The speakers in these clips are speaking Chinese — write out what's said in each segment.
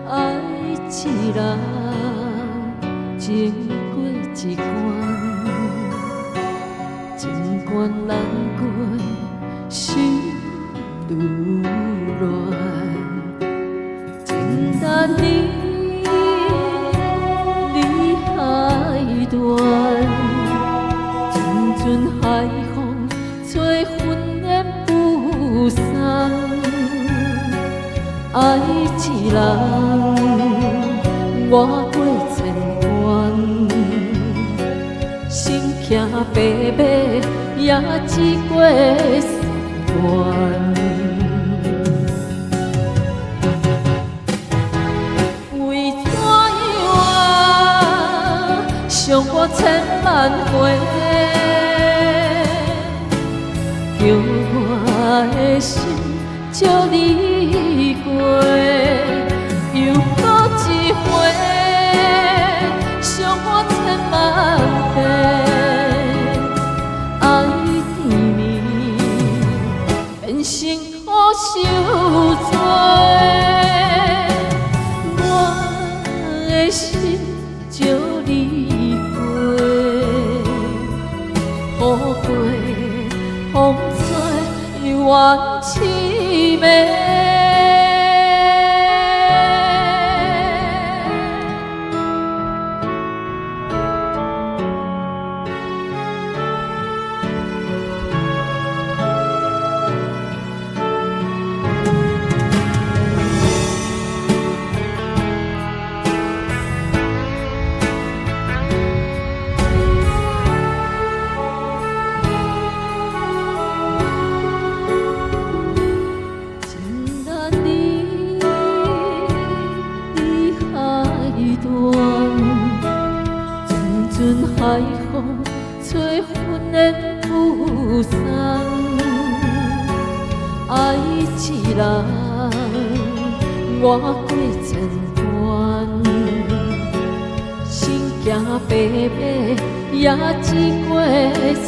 爱一人情过一关，情关难过心愈乱，情难离离海断，阵阵海风吹魂烟不散。爱一人，我过千关，心惊白马也只过三关。为怎样啊，伤我千万回，叫我的心借你过，又搁一回，伤我千万遍。爱甜蜜，变成苦受罪。我的心借你过，雨过风吹，犹原凄美。阵海风吹魂烟不散，爱一人，我过千关，心惊白马也只过三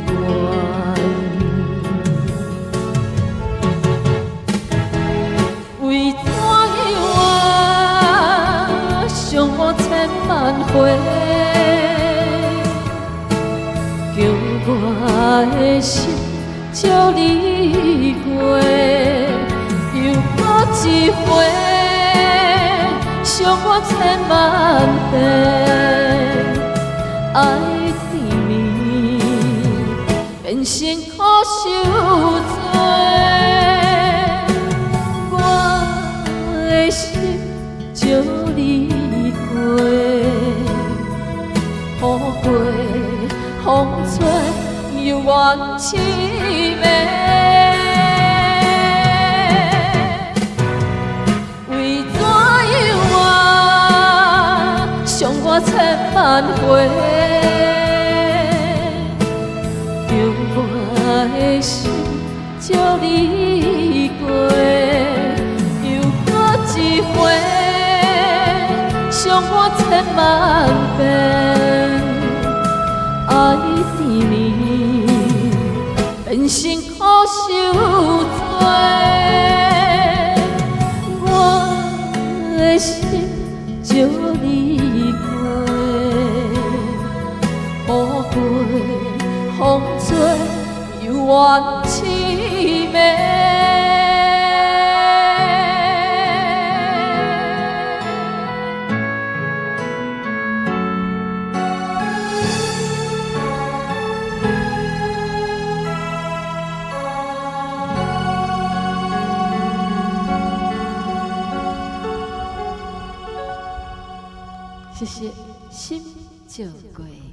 关。为怎样啊，伤我千万回。叫我的心借你过，又搁一回，伤我千万遍。爱甜蜜，变成苦受罪。我的心借你过，雨过风吹，犹原凄美。为怎样啊，伤我千万回，叫我的心借你过，又搁一回，伤我千万遍。爱甜蜜，变成苦受罪。我的心借你过，雨过风吹，犹原凄美。谢谢心就贵。